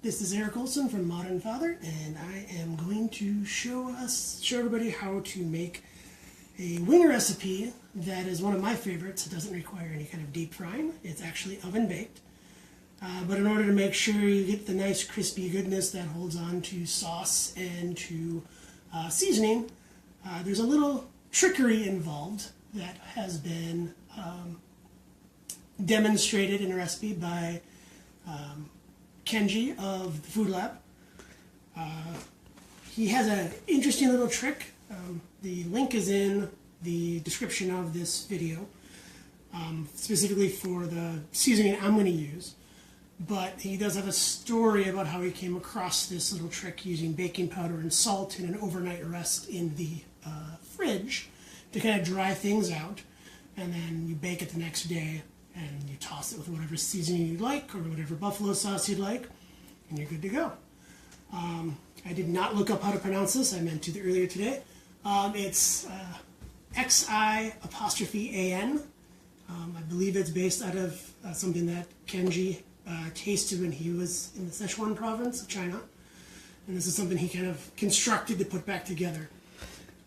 This is Eric Olson from Modern Father, and I am going to show everybody how to make a wing recipe that is one of my favorites. It doesn't require any kind of deep frying. It's actually oven baked. But in order to make sure you get the nice crispy goodness that holds on to sauce and to seasoning, there's a little trickery involved that has been demonstrated in a recipe by Kenji of the Food Lab. He has an interesting little trick. The link is in the description of this video, specifically for the seasoning I'm going to use. But he does have a story about how he came across this little trick using baking powder and salt in an overnight rest in the fridge to kind of dry things out. And then you bake it the next day and you toss it with whatever seasoning you'd like or whatever buffalo sauce you'd like, and you're good to go. I did not look up how to pronounce this. I meant to earlier today. It's XI''AN. I believe it's based out of something that Kenji tasted when he was in the Sichuan province of China. And this is something he kind of constructed to put back together.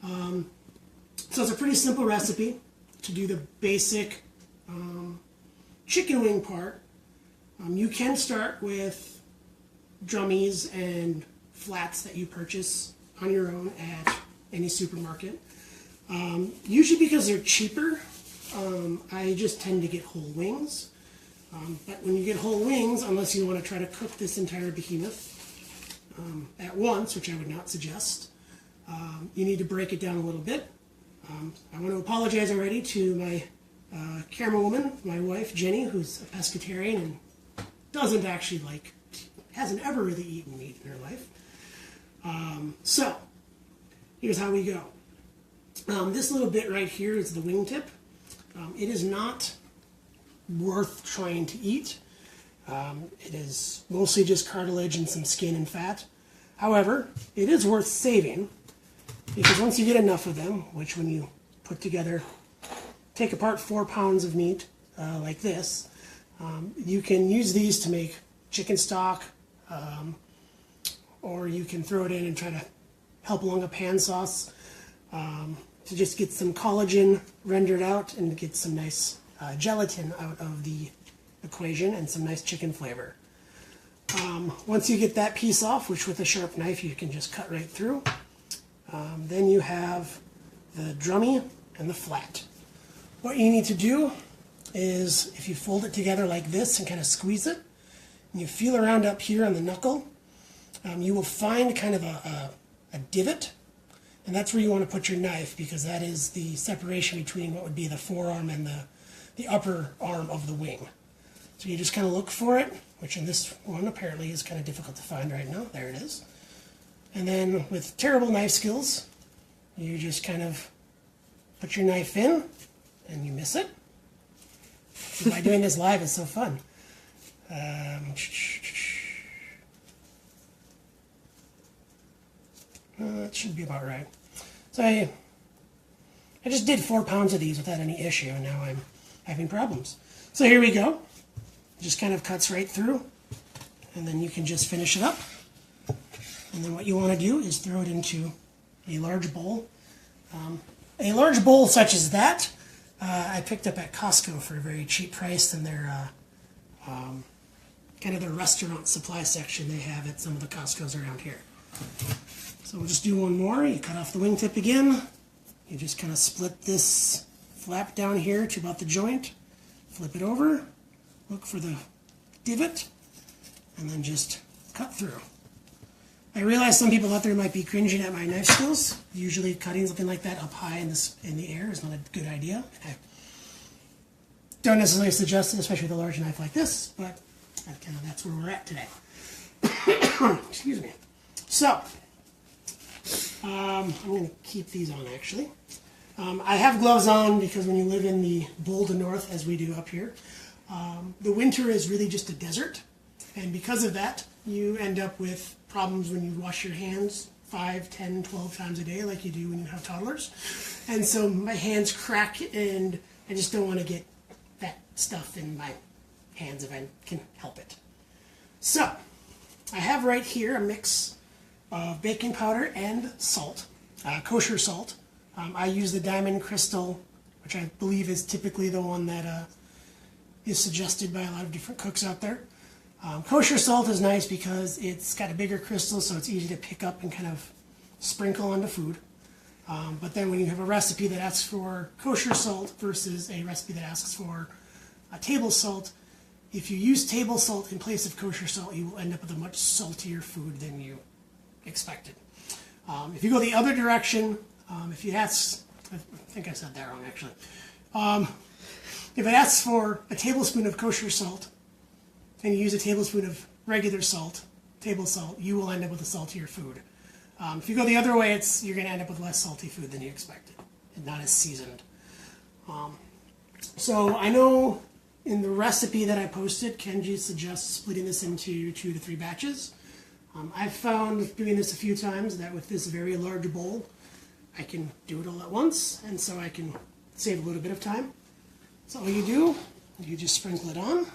So it's a pretty simple recipe to do the basic chicken wing part. You can start with drummies and flats that you purchase on your own at any supermarket. Usually because they're cheaper, I just tend to get whole wings. But when you get whole wings, unless you want to try to cook this entire behemoth at once, which I would not suggest, you need to break it down a little bit. I want to apologize already to my camerawoman, my wife, Jenny, who's a pescatarian and doesn't actually hasn't ever really eaten meat in her life. So, here's how we go. This little bit right here is the wingtip. It is not worth trying to eat. It is mostly just cartilage and some skin and fat. However, it is worth saving because once you get enough of them, which when you put together, take apart 4 pounds of meat like this, you can use these to make chicken stock, or you can throw it in and try to help along a pan sauce to just get some collagen rendered out and get some nice gelatin out of the equation and some nice chicken flavor. Once you get that piece off, which with a sharp knife you can just cut right through, then you have the drummy and the flat. What you need to do is, if you fold it together like this and kind of squeeze it, and you feel around up here on the knuckle, you will find kind of a divot, and that's where you want to put your knife because that is the separation between what would be the forearm and the upper arm of the wing. So you just kind of look for it, which in this one apparently is kind of difficult to find right now. There it is. And then with terrible knife skills, you just kind of put your knife in and you miss it. So by doing this live, it's so fun. That should be about right. So I just did 4 pounds of these without any issue, and now I'm having problems. So here we go. It just kind of cuts right through, and then you can just finish it up. And then what you want to do is throw it into a large bowl. A large bowl such as that, I picked up at Costco for a very cheap price than their kind of their restaurant supply section they have at some of the Costco's around here. So we'll just do one more. You cut off the wingtip again. You just kind of split this flap down here to about the joint. Flip it over. Look for the divot. And then just cut through. I realize some people out there might be cringing at my knife skills. Usually cutting something like that up high in the air is not a good idea. I don't necessarily suggest it, especially with a large knife like this, but that's where we're at today. Excuse me. So, I'm going to keep these on actually. I have gloves on because when you live in the bold north, as we do up here, the winter is really just a desert. And because of that, you end up with problems when you wash your hands 5, 10, 12 times a day like you do when you have toddlers. And so my hands crack and I just don't want to get that stuff in my hands if I can help it. So, I have right here a mix of baking powder and salt, kosher salt. I use the diamond crystal, which I believe is typically the one that is suggested by a lot of different cooks out there. Kosher salt is nice because it's got a bigger crystal, so it's easy to pick up and kind of sprinkle onto food. But then when you have a recipe that asks for kosher salt versus a recipe that asks for table salt, if you use table salt in place of kosher salt, you will end up with a much saltier food than you expected. If you go the other direction, if you ask, I think I said that wrong actually. If it asks for a tablespoon of kosher salt, and you use a tablespoon of regular salt, table salt, you will end up with a saltier food. If you go the other way, you're going to end up with less salty food than you expected, and not as seasoned. So I know in the recipe that I posted, Kenji suggests splitting this into 2 to 3 batches. I've found doing this a few times that with this very large bowl, I can do it all at once, and so I can save a little bit of time. So all you do, you just sprinkle it on.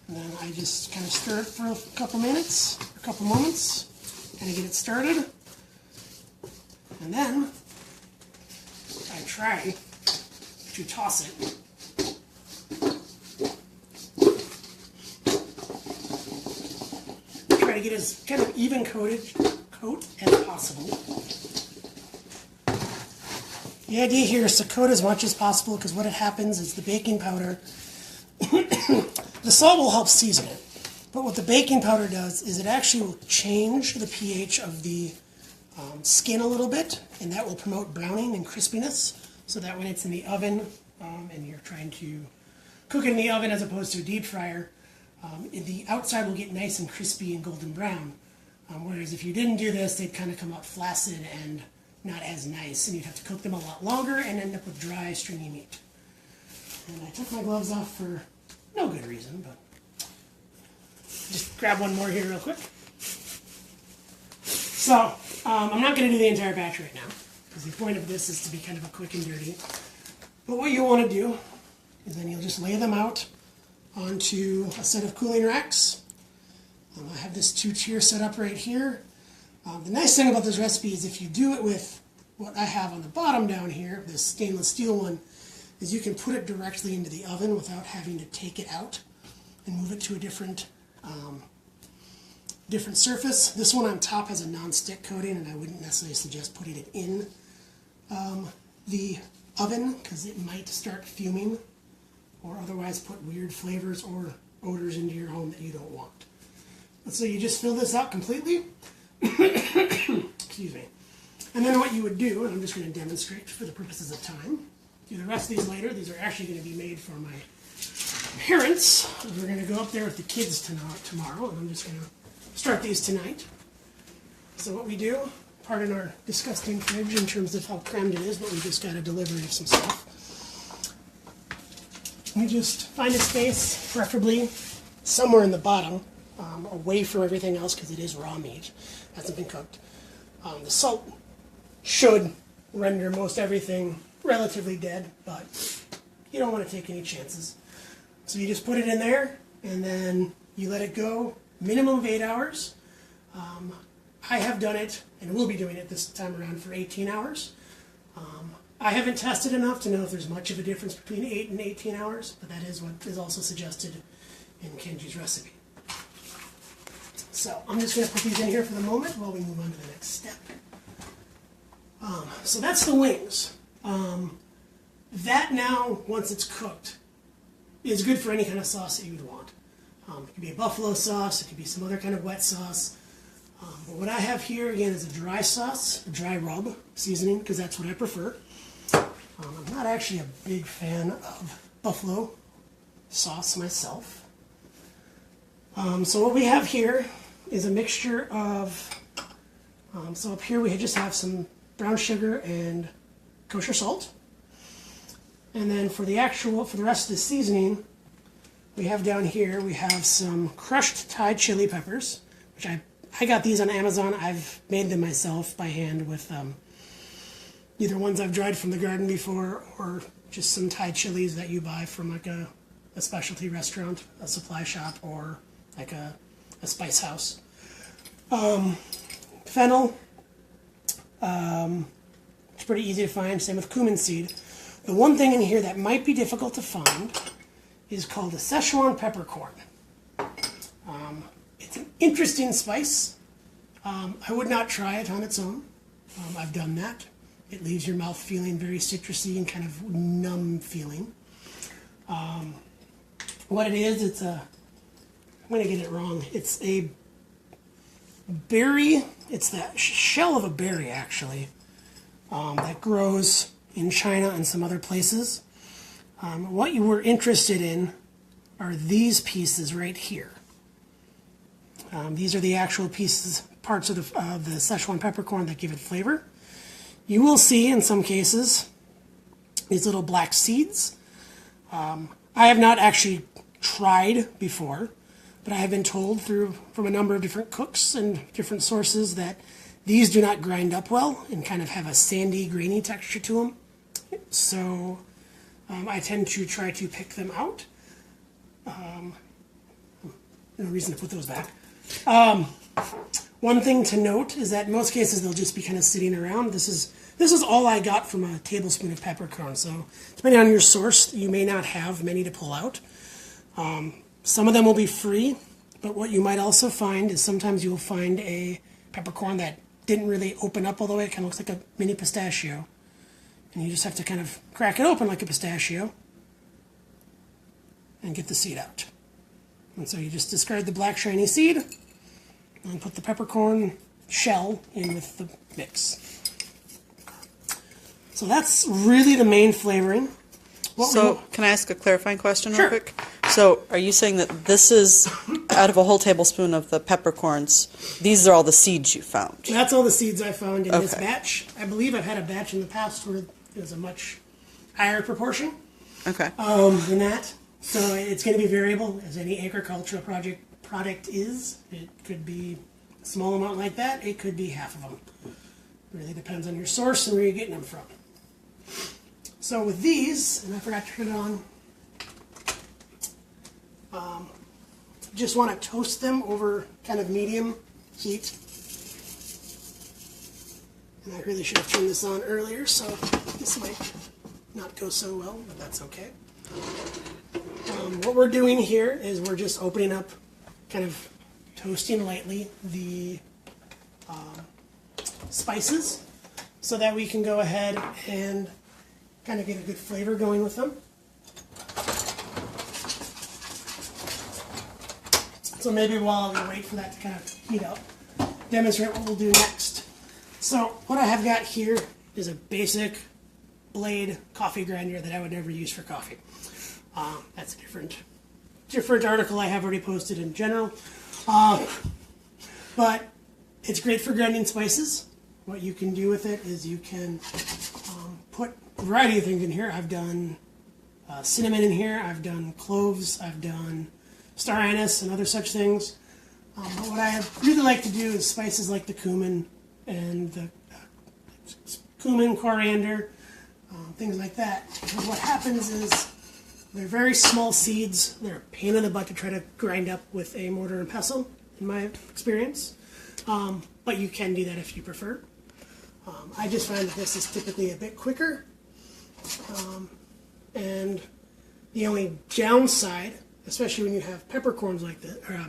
And then I just kind of stir it for a couple minutes, a couple moments, kind of get it started. And then I try to toss it. Try to get as kind of even coat as possible. The idea here is to coat as much as possible because what happens is the baking powder, the salt will help season it, but what the baking powder does is it actually will change the pH of the skin a little bit, and that will promote browning and crispiness, so that when it's in the oven and you're trying to cook it in the oven as opposed to a deep fryer, the outside will get nice and crispy and golden brown, whereas if you didn't do this, they'd kind of come out flaccid and not as nice, and you'd have to cook them a lot longer and end up with dry, stringy meat. And I took my gloves off for no good reason, but just grab one more here real quick. So, I'm not going to do the entire batch right now, because the point of this is to be kind of a quick and dirty. But what you want to do is then you'll just lay them out onto a set of cooling racks. I have this 2-tier set up right here. The nice thing about this recipe is if you do it with what I have on the bottom down here, this stainless steel one, is you can put it directly into the oven without having to take it out and move it to a different surface. This one on top has a non-stick coating, and I wouldn't necessarily suggest putting it in the oven because it might start fuming or otherwise put weird flavors or odors into your home that you don't want. So you just fill this out completely. Excuse me. And then what you would do, and I'm just going to demonstrate for the purposes of time, do the rest of these later. These are actually going to be made for my parents. We're going to go up there with the kids tomorrow, and I'm just going to start these tonight. So what we do, pardon our disgusting fridge in terms of how crammed it is, but we just got a delivery of some stuff. We just find a space, preferably somewhere in the bottom, away from everything else because it is raw meat, hasn't been cooked. The salt should render most everything relatively dead, but you don't want to take any chances. So you just put it in there, and then you let it go, minimum of 8 hours. I have done it, and will be doing it this time around for 18 hours. I haven't tested enough to know if there's much of a difference between 8 and 18 hours, but that is what is also suggested in Kenji's recipe. So I'm just going to put these in here for the moment while we move on to the next step. So that's the wings. That now, once it's cooked, is good for any kind of sauce that you would want. It could be a buffalo sauce, it could be some other kind of wet sauce. But what I have here, again, is a dry sauce, a dry rub seasoning, because that's what I prefer. I'm not actually a big fan of buffalo sauce myself. So what we have here is a mixture of, so up here we just have some brown sugar and kosher salt. And then for the rest of the seasoning, we have down here, we have some crushed Thai chili peppers, which I got these on Amazon. I've made them myself by hand with either ones I've dried from the garden before or just some Thai chilies that you buy from like a specialty restaurant, a supply shop, or like a spice house. Fennel, it's pretty easy to find, same with cumin seed. The one thing in here that might be difficult to find is called a Szechuan peppercorn. It's an interesting spice. I would not try it on its own. I've done that. It leaves your mouth feeling very citrusy and kind of numb feeling. What it is, it's a, I'm going to get it wrong, it's a berry, it's the shell of a berry actually, that grows in China and some other places. What you were interested in are these pieces right here. These are the actual pieces, parts of the Szechuan peppercorn that give it flavor. You will see in some cases these little black seeds. I have not actually tried before, but I have been told from a number of different cooks and different sources that these do not grind up well and kind of have a sandy, grainy texture to them. So I tend to try to pick them out. No reason to put those back. One thing to note is that in most cases they'll just be kind of sitting around. This is all I got from a tablespoon of peppercorn. So depending on your source, you may not have many to pull out. Some of them will be free, but what you might also find is sometimes you will find a peppercorn that didn't really open up all the way. It kind of looks like a mini pistachio. And you just have to kind of crack it open like a pistachio and get the seed out. And so you just discard the black shiny seed and put the peppercorn shell in with the mix. So that's really the main flavoring. Can I ask a clarifying question Sure. real quick? So are you saying that this is, out of a whole tablespoon of the peppercorns, these are all the seeds you found? That's all the seeds I found in this Okay. batch. I believe I've had a batch in the past where it was a much higher proportion Okay. than that. So it's going to be variable, as any agricultural product is. It could be a small amount like that. It could be half of them. It really depends on your source and where you're getting them from. So with these, and I forgot to turn it on, just want to toast them over kind of medium heat. And I really should have turned this on earlier, so this might not go so well, but that's okay. What we're doing here is we're just opening up, kind of toasting lightly the spices so that we can go ahead and kind of get a good flavor going with them. So maybe while we wait for that to kind of heat up, demonstrate what we'll do next. So what I have got here is a basic blade coffee grinder that I would never use for coffee. That's a different article I have already posted in general. But it's great for grinding spices. What you can do with it is you can put a variety of things in here. I've done cinnamon in here, I've done cloves, I've done star anise and other such things. But what I really like to do is spices like the cumin and the cumin, coriander, things like that. Because what happens is they're very small seeds. They're a pain in the butt to try to grind up with a mortar and pestle, in my experience. But you can do that if you prefer. I just find that this is typically a bit quicker. And the only downside, especially when you have peppercorns like this, or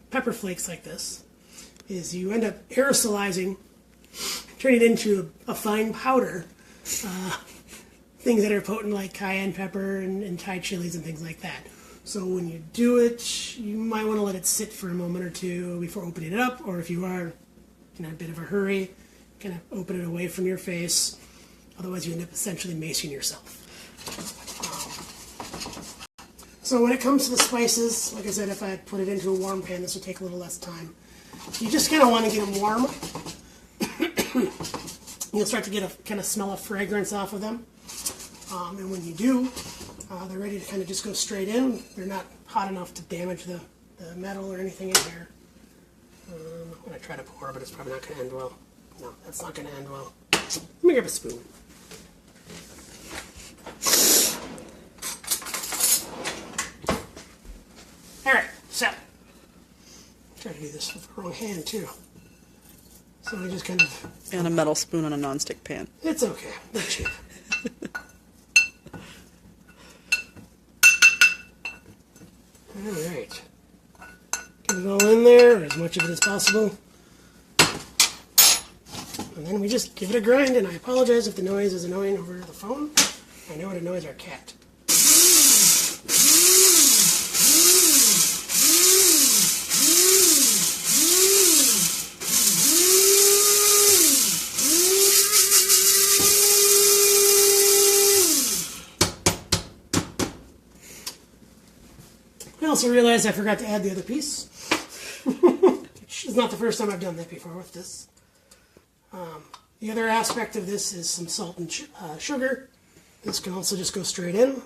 pepper flakes like this, is you end up aerosolizing, turning it into a fine powder. Things that are potent like cayenne pepper and Thai chilies and things like that. So when you do it, you might want to let it sit for a moment or two before opening it up, or if you are in a bit of a hurry, kind of open it away from your face. Otherwise you end up essentially macing yourself. So when it comes to the spices, like I said, if I put it into a warm pan, this would take a little less time. You just kind of want to get them warm. You'll start to get a kind of smell of fragrance off of them. And when you do, they're ready to kind of just go straight in. They're not hot enough to damage the metal or anything in here. I'm going to try to pour, but it's probably not going to end well. No, that's not going to end well. Let me grab a spoon. Alright, so Try to do this with the wrong hand too. So I just kind of... And a metal spoon on a nonstick pan. It's okay. They're cheap. Alright. Get it all in there, as much of it as possible. And then we just give it a grind, and I apologize if the noise is annoying over the phone. I know it annoys our cat. I also realized I forgot to add the other piece. Which is not the first time I've done that before with this. The other aspect of this is some salt and sugar. This can also just go straight in.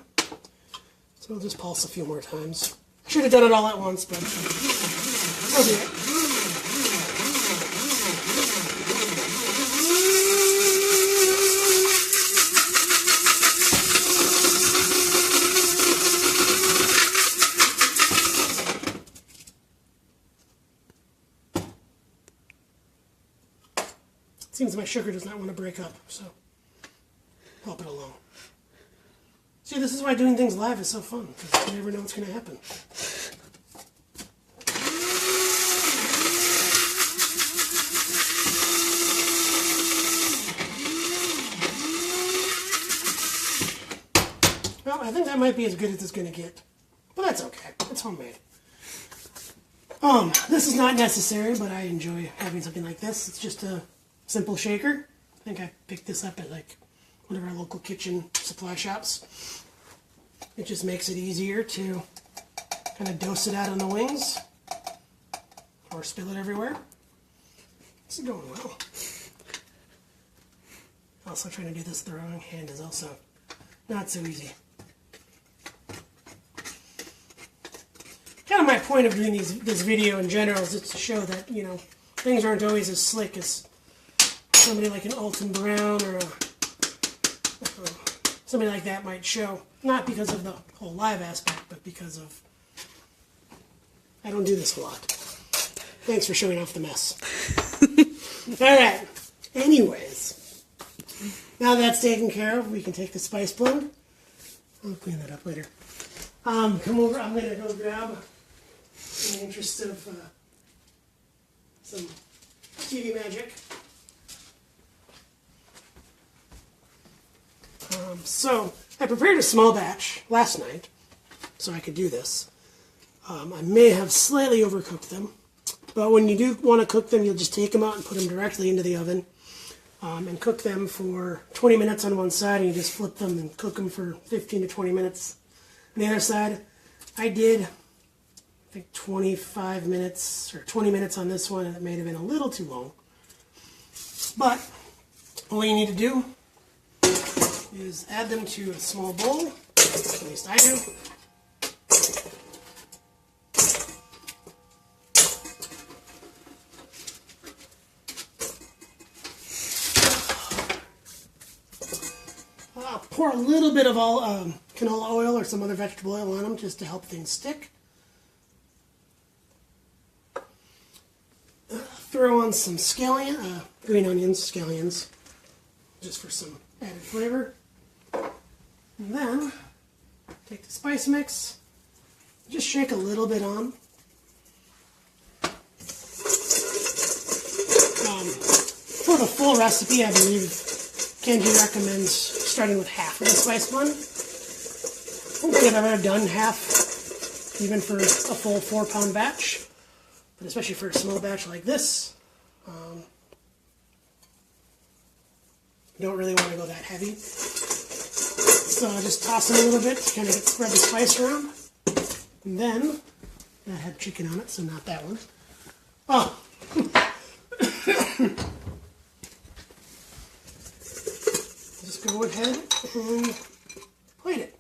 So I'll just pulse a few more times. I should have done it all at once, but I'll do it. Seems my sugar does not want to break up, so help it along. See, this is why doing things live is so fun, because you never know what's going to happen. Well, I think that might be as good as it's going to get, but that's okay. It's homemade. This is not necessary, but I enjoy having something like this. It's just a simple shaker. I think I picked this up at like one of our local kitchen supply shops. It just makes it easier to kind of dose it out on the wings or spill it everywhere. This is going well. Also trying to do this with the wrong hand is also not so easy. Kind of my point of doing this video in general is just to show that, you know, things aren't always as slick as somebody like an Alton Brown or somebody like that might show. Not because of the whole live aspect, but because of I don't do this a lot. Thanks for showing off the mess. Alright, anyways, now that's taken care of, we can take the spice blend. I'll clean that up later. Come over, I'm going to go grab, in the interest of some TV magic. So, I prepared a small batch last night, so I could do this. I may have slightly overcooked them, but when you do want to cook them, you'll just take them out and put them directly into the oven, and cook them for 20 minutes on one side, and you just flip them and cook them for 15 to 20 minutes on the other side. I did, I think, 25 minutes, or 20 minutes on this one, and it may have been a little too long. But, all you need to do is add them to a small bowl, at least I do. I'll pour a little bit of canola oil or some other vegetable oil on them just to help things stick. Throw on some scallion, green onions, scallions, just for some added flavor. And then, take the spice mix, just shake a little bit on. For the full recipe, I believe Kenji recommends starting with half of the spice blend. I don't think I've ever done half, even for a full 4-pound batch, but especially for a small batch like this. Don't really want to go that heavy. So I'll just toss them a little bit to kind of spread the spice around. And then, that had chicken on it, so not that one. Oh! Just go ahead and plate it.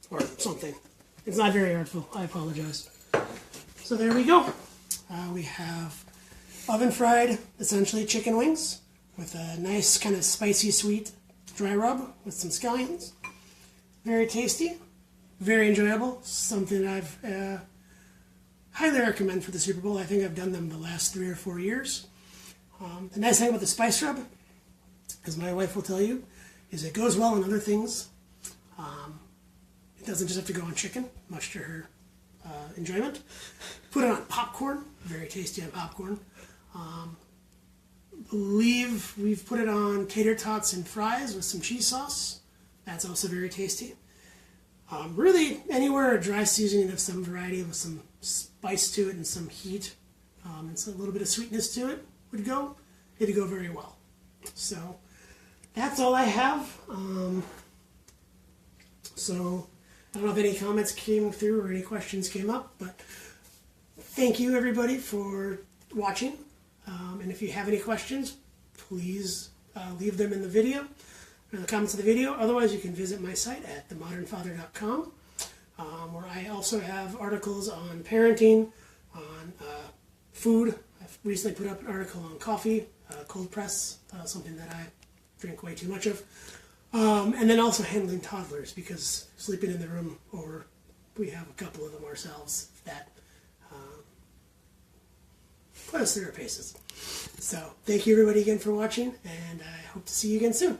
Or something. It's not very artful, I apologize. So there we go. We have oven fried, essentially chicken wings, with a nice kind of spicy sweet dry rub with some scallions. Very tasty, very enjoyable, something I've highly recommend for the Super Bowl. I think I've done them the last 3 or 4 years. The nice thing about the spice rub, as my wife will tell you, is it goes well on other things. It doesn't just have to go on chicken, much to her enjoyment. Put it on popcorn, very tasty on popcorn. Believe we've put it on tater tots and fries with some cheese sauce. That's also very tasty. Really, anywhere a dry seasoning of some variety with some spice to it and some heat and a little bit of sweetness to it would go. It'd go very well. So that's all I have. So I don't know if any comments came through or any questions came up, but thank you everybody for watching. And if you have any questions, please leave them in the video, in the comments of the video. Otherwise, you can visit my site at themodernfather.com, where I also have articles on parenting, on food. I've recently put up an article on coffee, cold press, something that I drink way too much of. And then also handling toddlers, because sleeping in the room, or we have a couple of them ourselves that put us through our paces. So thank you everybody again for watching, and I hope to see you again soon.